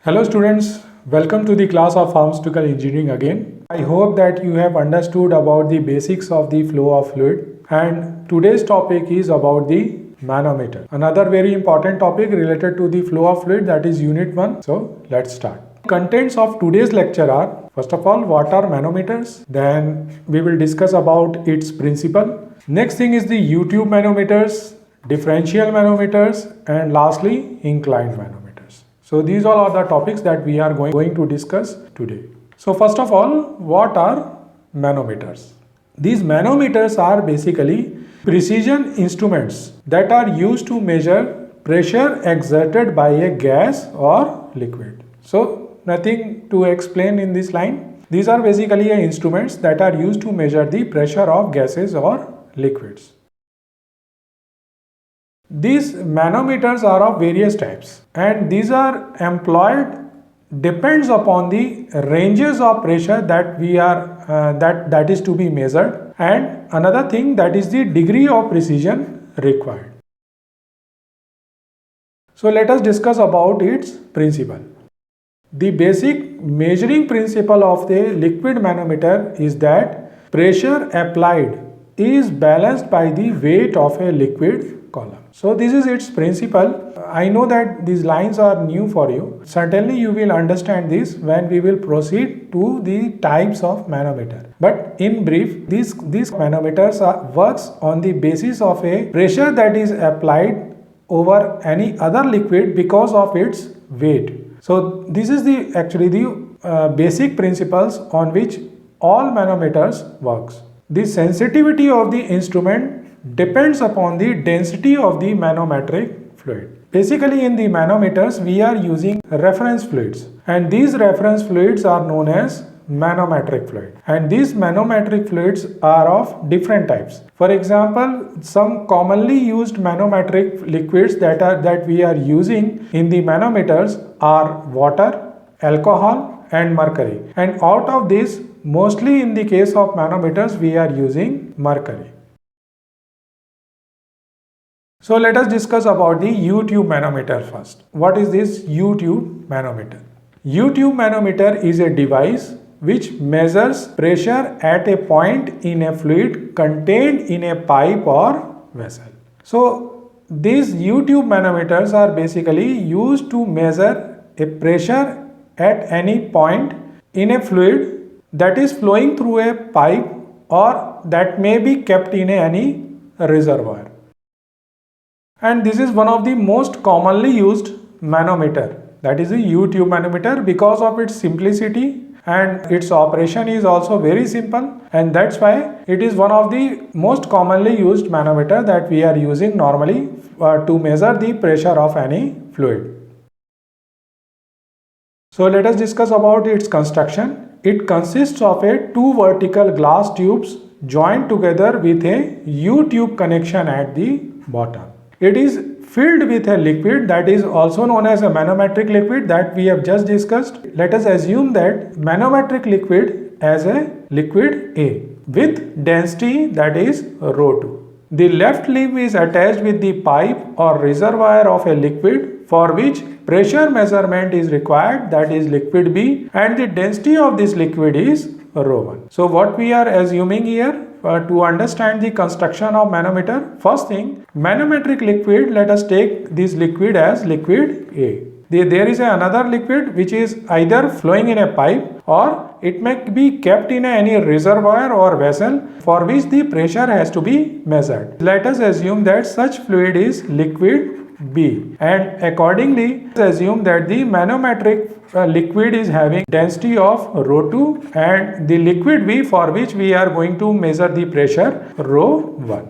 Hello students, welcome to the class of pharmaceutical engineering again. I hope that you have understood about the basics of the flow of fluid, and today's topic is about the manometer. Another very important topic related to the flow of fluid, that is unit 1. So let's start. Contents of today's lecture are, first of all, what are manometers? Then we will discuss about its principle. Next thing is the U-tube manometers, differential manometers, and lastly inclined manometers. So these all are the topics that we are going to discuss today. So first of all, what are manometers? These manometers are basically precision instruments that are used to measure pressure exerted by a gas or liquid. So nothing to explain in this line. These are basically instruments that are used to measure the pressure of gases or liquids. These manometers are of various types, and these are employed depends upon the ranges of pressure that we are that is to be measured, and another thing, that is the degree of precision required. So let us discuss about its principle. The basic measuring principle of the liquid manometer is that pressure applied is balanced by the weight of a liquid column. So this is its principle. I know that these lines are new for you. Certainly you will understand this when we will proceed to the types of manometer. But in brief, these manometers works on the basis of a pressure that is applied over any other liquid because of its weight. So this is actually the basic principles on which all manometers works. The sensitivity of the instrument depends upon the density of the manometric fluid. Basically in the manometers we are using reference fluids, and these reference fluids are known as manometric fluid, and these manometric fluids are of different types. For example, some commonly used manometric liquids that we are using in the manometers are water, alcohol and mercury, and out of this, mostly in the case of manometers we are using mercury. So let us discuss about the U-tube manometer first. What is this U-tube manometer? U-tube manometer is a device which measures pressure at a point in a fluid contained in a pipe or vessel. So these U-tube manometers are basically used to measure a pressure at any point in a fluid that is flowing through a pipe or that may be kept in any reservoir. And this is one of the most commonly used manometer, that is a U-tube manometer, because of its simplicity, and its operation is also very simple, and that's why it is one of the most commonly used manometer that we are using normally to measure the pressure of any fluid. So let us discuss about its construction. It consists of two vertical glass tubes joined together with a U-tube connection at the bottom. It is filled with a liquid that is also known as a manometric liquid that we have just discussed. Let us assume that manometric liquid as a liquid A with density that is ρ2. The left limb is attached with the pipe or reservoir of a liquid for which pressure measurement is required, that is liquid B, and the density of this liquid is ρ1. So what we are assuming here to understand the construction of manometer, first thing, manometric liquid, let us take this liquid as liquid A. There is another liquid which is either flowing in a pipe or it may be kept in any reservoir or vessel for which the pressure has to be measured. Let us assume that such fluid is liquid B, and accordingly assume that the manometric liquid is having density of ρ2 and the liquid B for which we are going to measure the pressure ρ1.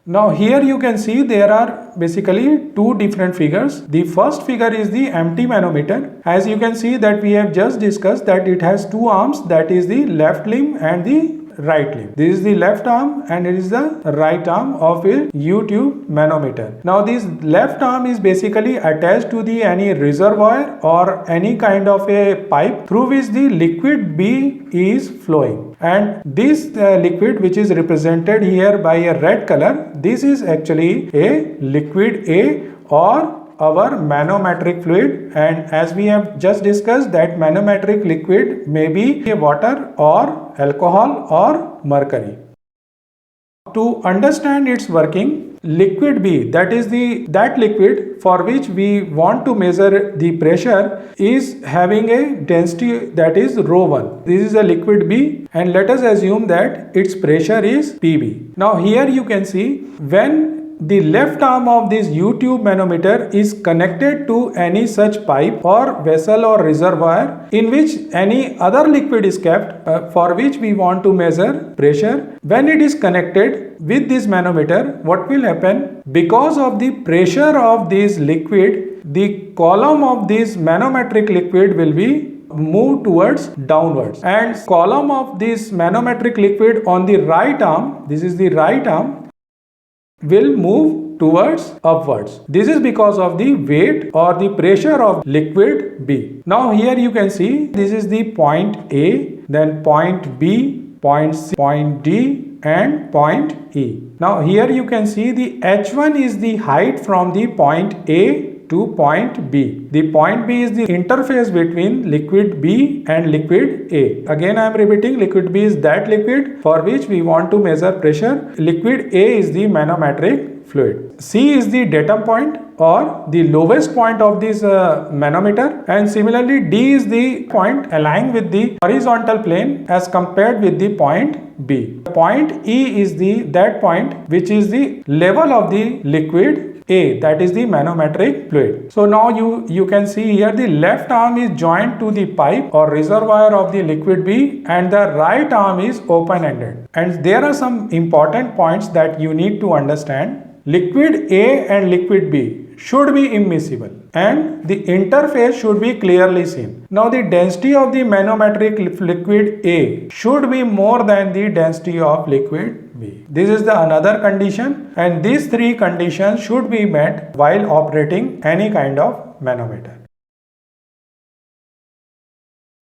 Now here you can see there are basically two different figures. The first figure is the empty manometer. As you can see that we have just discussed that it has two arms, that is the left limb and the right limb. This is the left arm and it is the right arm of a U-tube manometer. Now this left arm is basically attached to the any reservoir or any kind of a pipe through which the liquid B is flowing, and this liquid which is represented here by a red color, this is actually a liquid A or our manometric fluid, and as we have just discussed that manometric liquid may be a water or alcohol or mercury. To understand its working, liquid B, that is that liquid for which we want to measure the pressure, is having a density that is rho 1. This is a liquid B, and let us assume that its pressure is PB. Now here you can see when the left arm of this U-tube manometer is connected to any such pipe or vessel or reservoir in which any other liquid is kept for which we want to measure pressure. When it is connected with this manometer, what will happen? Because of the pressure of this liquid, the column of this manometric liquid will be move towards downwards, and column of this manometric liquid on the right arm, this is the right arm, will move towards upwards. This is because of the weight or the pressure of liquid B. Now here you can see this is the point A, then point B, point C, point D and point E. Now here you can see the H1 is the height from the point A to point B. The point B is the interface between liquid B and liquid A. Again I am repeating, liquid B is that liquid for which we want to measure pressure. Liquid A is the manometric fluid. C is the datum point or the lowest point of this manometer, and similarly D is the point aligned with the horizontal plane as compared with the point B. Point E is that point which is the level of the liquid A, that is the manometric fluid. So now you can see here the left arm is joined to the pipe or reservoir of the liquid B and the right arm is open-ended. And there are some important points that you need to understand. Liquid A and liquid B should be immiscible and the interface should be clearly seen. Now the density of the manometric liquid A should be more than the density of liquid B. This is the another condition, and these three conditions should be met while operating any kind of manometer.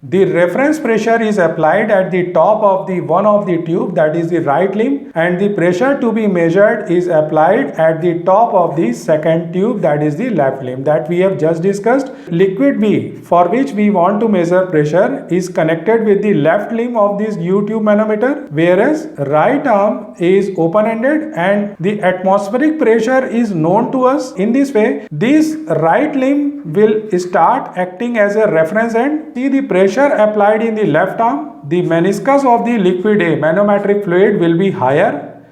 The reference pressure is applied at the top of the one of the tube, that is the right limb, and the pressure to be measured is applied at the top of the second tube, that is the left limb, that we have just discussed. Liquid B, for which we want to measure pressure, is connected with the left limb of this U-tube manometer, whereas right arm is open-ended and the atmospheric pressure is known to us. In this way, this right limb will start acting as a reference end. See the pressure applied in the left arm, the meniscus of the liquid A, manometric fluid, will be higher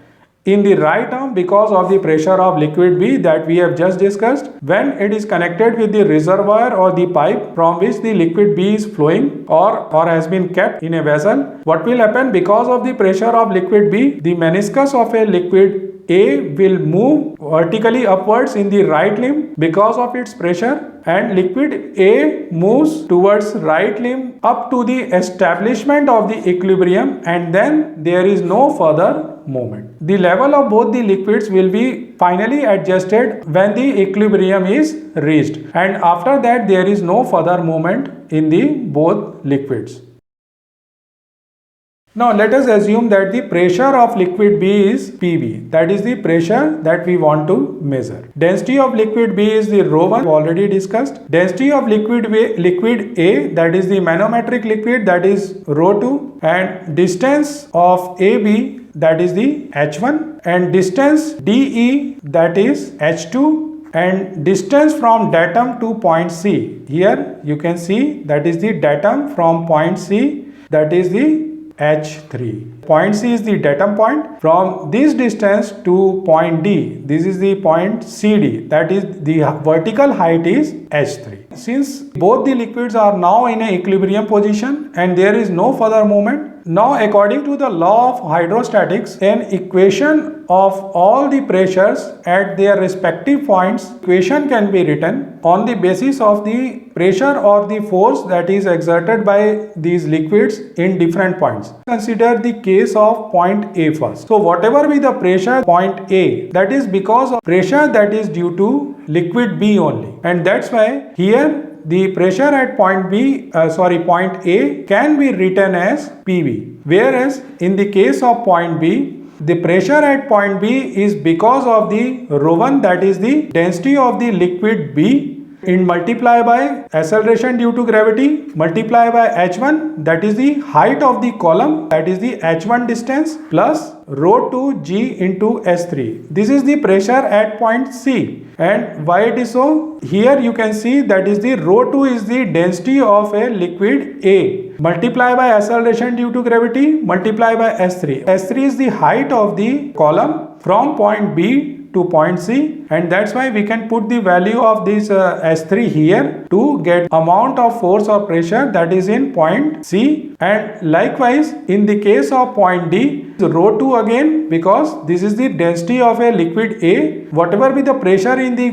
in the right arm because of the pressure of liquid B that we have just discussed. When it is connected with the reservoir or the pipe from which the liquid B is flowing or has been kept in a vessel, what will happen? Because of the pressure of liquid B, the meniscus of a liquid A will move vertically upwards in the right limb because of its pressure, and liquid A moves towards right limb up to the establishment of the equilibrium, and then there is no further movement. The level of both the liquids will be finally adjusted when the equilibrium is reached, and after that there is no further movement in the both liquids. Now let us assume that the pressure of liquid B is PB, that is the pressure that we want to measure. Density of liquid B is the rho 1, already discussed. Density of liquid A, that is the manometric liquid, that is rho 2, and distance of AB, that is the H1, and distance DE, that is H2, and distance from datum to point C. Here you can see that is the datum from point C, that is the H3. Point C is the datum point. From this distance to point D, this is the point CD, that is the vertical height is H3. Since both the liquids are now in an equilibrium position and there is no further movement, now according to the law of hydrostatics, an equation of all the pressures at their respective points, equation can be written on the basis of the pressure or the force that is exerted by these liquids in different points. Consider the case of point A first. So whatever be the pressure point A, that is because of pressure that is due to liquid B only, and that's why here the pressure at point A can be written as PB, whereas in the case of point B, The pressure at point B is because of the ρ1, that is the density of the liquid B, in multiply by acceleration due to gravity, multiply by h1, that is the height of the column, that is the h1 distance, plus ρ2 g into s3. This is the pressure at point C. And why it is so? Here you can see that is the ρ2 is the density of a liquid A. Multiply by acceleration due to gravity, multiply by s3. s3 is the height of the column from point B to point C, and that's why we can put the value of this S3 here to get amount of force or pressure that is in point C. And likewise in the case of point D, ρ2 again, because this is the density of a liquid A, whatever be the pressure in the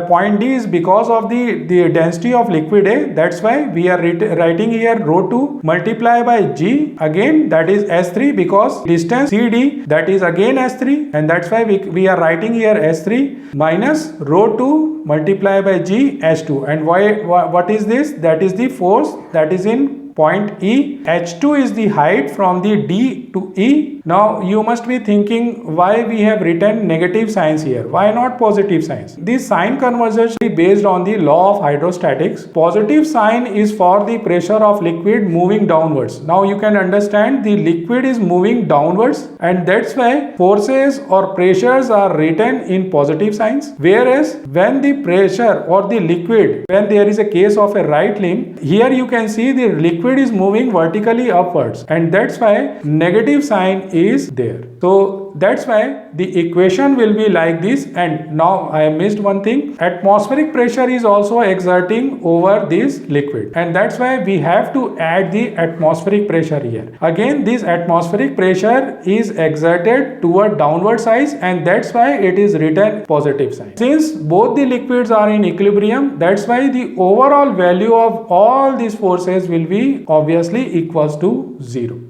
point D is because of the density of liquid A. That's why we are writing here ρ2 multiply by G, again that is S3, because distance CD, that is again S3, and that's why we are writing here S3 minus ρ2 multiply by G S2. And what is this? That is the force that is in point E. H2 is the height from the D to E. Now you must be thinking why we have written negative signs here. Why not positive signs? This sign conversion is based on the law of hydrostatics. Positive sign is for the pressure of liquid moving downwards. Now you can understand the liquid is moving downwards, and that's why forces or pressures are written in positive signs. Whereas when the pressure or the liquid, when there is a case of a right limb, here you can see the liquid is moving vertically upwards, and that's why negative sign is there. So that's why the equation will be like this. And now I missed one thing. Atmospheric pressure is also exerting over this liquid, and that's why we have to add the atmospheric pressure here. Again, this atmospheric pressure is exerted toward downward side, and that's why it is written positive sign. Since both the liquids are in equilibrium, that's why the overall value of all these forces will be obviously equals to 0.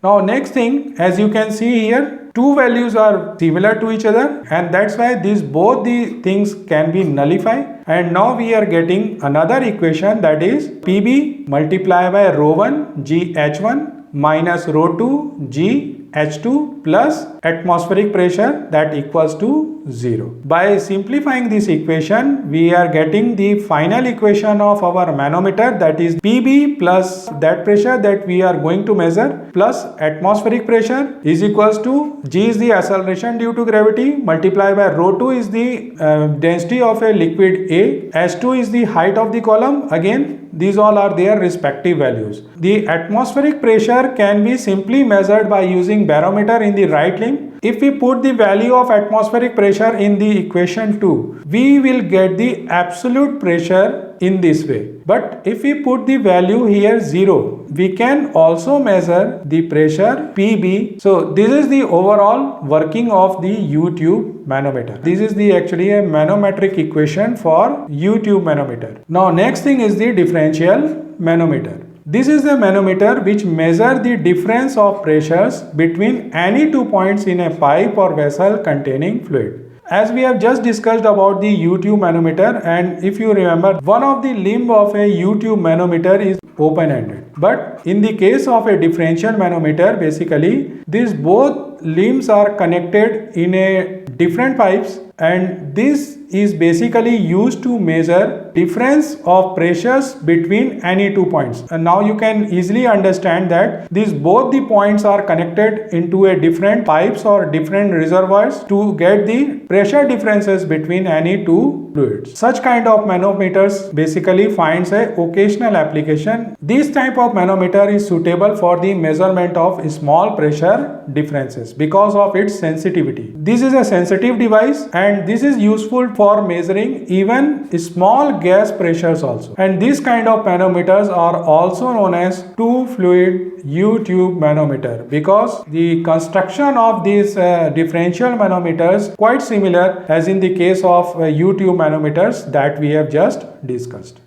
Now next thing, as you can see here, two values are similar to each other, and that's why both the things can be nullified. And now we are getting another equation, that is PB multiplied by ρ1 G H1 minus ρ2 G H2 plus atmospheric pressure, that equals to 0. By simplifying this equation, we are getting the final equation of our manometer, that is PB plus that pressure that we are going to measure plus atmospheric pressure is equals to G is the acceleration due to gravity, multiplied by ρ2 is the density of a liquid A, S2 is the height of the column. Again, these all are their respective values. The atmospheric pressure can be simply measured by using barometer in the right limb. If we put the value of atmospheric pressure in the equation 2, we will get the absolute pressure in this way. But if we put the value here 0, we can also measure the pressure PB. So this is the overall working of the U-tube manometer. This is the actually a manometric equation for U-tube manometer. Now next thing is the differential manometer. This is the manometer which measures the difference of pressures between any 2 points in a pipe or vessel containing fluid. As we have just discussed about the U-tube manometer, and if you remember, one of the limb of a U-tube manometer is open-ended. But in the case of a differential manometer, basically these both limbs are connected in a different pipes, and this is basically used to measure difference of pressures between any 2 points. And now you can easily understand that both the points are connected into a different pipes or different reservoirs to get the pressure differences between any two fluids. Such kind of manometers basically finds a occasional application. This type of manometer is suitable for the measurement of small pressure differences because of its sensitivity. This is a sensitive device, and this is useful for measuring even small gas pressures also. And this kind of manometers are also known as two fluid U-tube manometer, because the construction of these differential manometers quite similar as in the case of U-tube manometers that we have just discussed.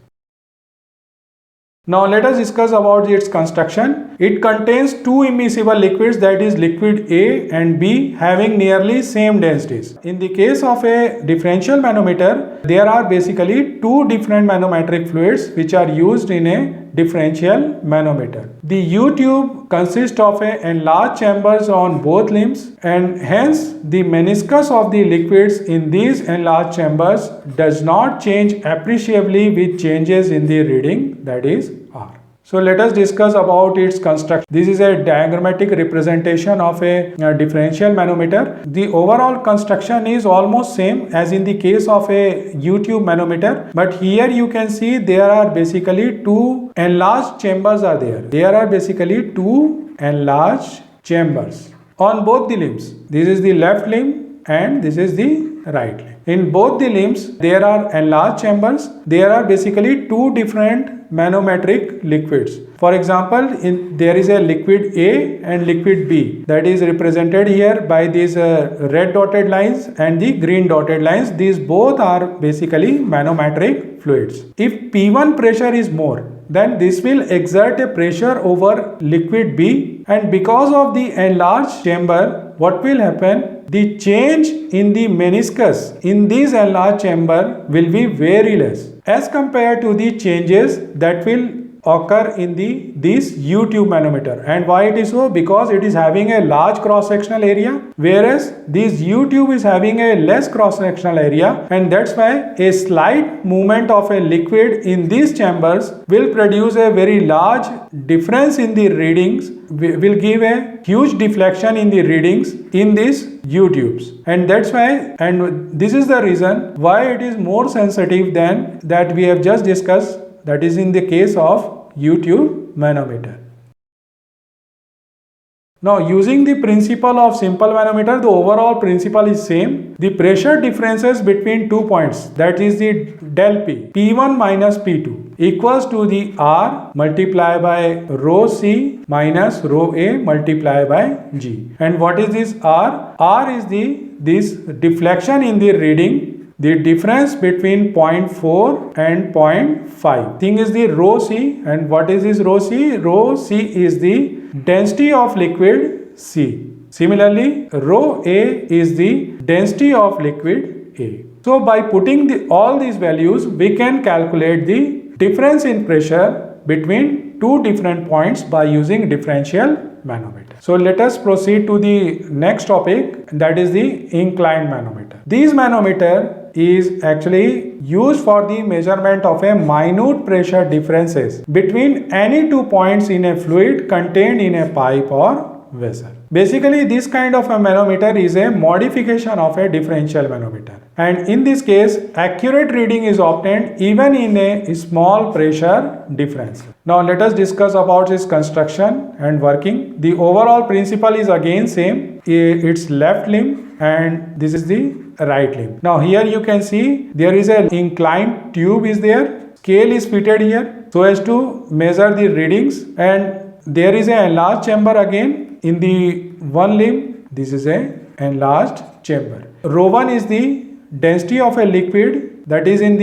Now let us discuss about its construction. It contains two immiscible liquids, that is liquid A and B, having nearly same densities. In the case of a differential manometer, there are basically two different manometric fluids which are used in a differential manometer. The U-tube consists of enlarged chambers on both limbs, and hence the meniscus of the liquids in these enlarged chambers does not change appreciably with changes in the reading, that is R. So let us discuss about its construction. This is a diagrammatic representation of a differential manometer. The overall construction is almost same as in the case of a U-tube manometer, but here you can see there are basically two enlarged chambers are there. There are basically two enlarged chambers on both the limbs. This is the left limb and this is the right limb. In both the limbs there are enlarged chambers. There are basically two different manometric liquids. For example, there is a liquid A and liquid B that is represented here by these red dotted lines and the green dotted lines. These both are basically manometric fluids. If P1 pressure is more, then this will exert a pressure over liquid B, and because of the enlarged chamber, what will happen? The change in the meniscus in this enlarged chamber will be very less as compared to the changes that will occur in this U-tube manometer. And why it is so? Because it is having a large cross-sectional area, whereas this U-tube is having a less cross-sectional area, and that's why a slight movement of a liquid in these chambers will produce a very large difference in the readings, will give a huge deflection in the readings in these U-tubes. And that's why, and this is the reason why it is more sensitive than that we have just discussed, that is in the case of U-tube manometer. Now, using the principle of simple manometer, the overall principle is same. The pressure differences between 2 points, that is the del P, P1 minus P2, equals to the R multiplied by rho C minus rho A multiplied by G. And what is this R? R is this deflection in the reading, the difference between 0.4 and 0.5. Thing is the rho C, and what is this rho C? Rho C is the density of liquid C. Similarly, rho A is the density of liquid A. So by putting all these values, we can calculate the difference in pressure between two different points by using differential manometer. So let us proceed to the next topic, that is the inclined manometer. This manometer is actually used for the measurement of a minute pressure differences between any 2 points in a fluid contained in a pipe or vessel. Basically, this kind of a manometer is a modification of a differential manometer, and in this case accurate reading is obtained even in a small pressure difference. Now let us discuss about its construction and working. The overall principle is again same. It's left limb and this is the right limb. Now here you can see there is an inclined tube is there. Scale is fitted here so as to measure the readings, and there is an enlarged chamber again in the one limb. This is a enlarged chamber. Rho 1 is the density of a liquid that is in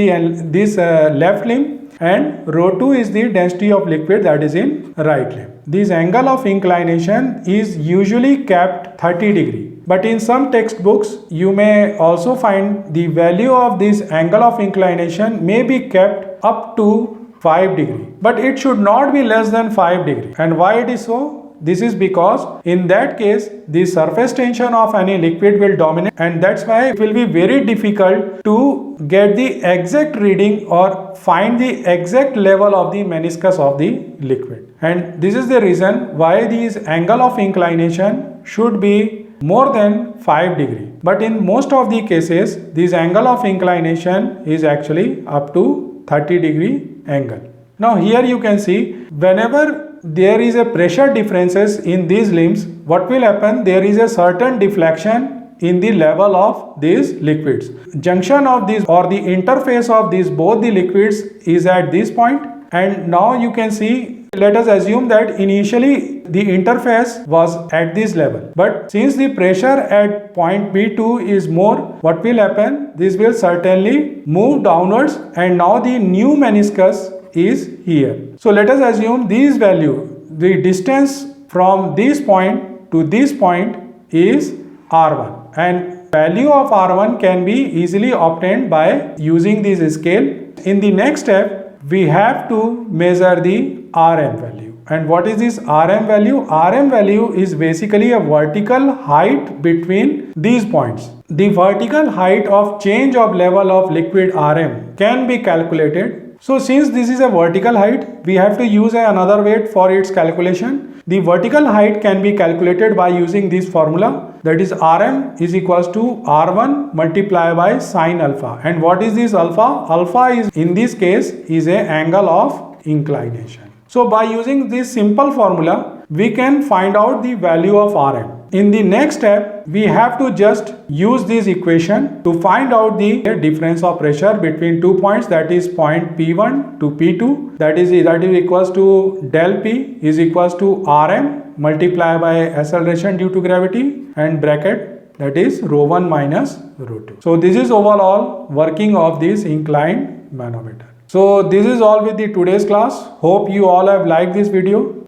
this left limb, and rho 2 is the density of liquid that is in right limb. This angle of inclination is usually kept 30 degree, but in some textbooks you may also find the value of this angle of inclination may be kept up to 5 degree, but it should not be less than 5 degree. And why it is so? This is because in that case the surface tension of any liquid will dominate, and that's why it will be very difficult to get the exact reading or find the exact level of the meniscus of the liquid. And this is the reason why this angle of inclination should be more than 5 degree. But in most of the cases this angle of inclination is actually up to 30 degree angle. Now here you can see whenever there is a pressure differences in these limbs, what will happen? There is a certain deflection in the level of these liquids. Junction of these or the interface of these both the liquids is at this point, and now you can see, let us assume that initially the interface was at this level, but since the pressure at point B2 is more, what will happen? This will certainly move downwards, and now the new meniscus is here. So let us assume this value, the distance from this point to this point is R1, and value of R1 can be easily obtained by using this scale. In the next step we have to measure the Rm value. And what is this Rm value? Rm value is basically a vertical height between these points. The vertical height of change of level of liquid Rm can be calculated. So since this is a vertical height, we have to use another weight for its calculation. The vertical height can be calculated by using this formula, that is Rm is equals to R1 multiplied by sine alpha. And what is this alpha? Alpha is in this case is a angle of inclination. So by using this simple formula, we can find out the value of Rm. In the next step, we have to just use this equation to find out the difference of pressure between 2 points, that is point P1 to P2, that is equals to del P is equals to Rm multiplied by acceleration due to gravity and bracket, that is ρ1 minus ρ2. So this is overall working of this inclined manometer. So this is all with the today's class. Hope you all have liked this video.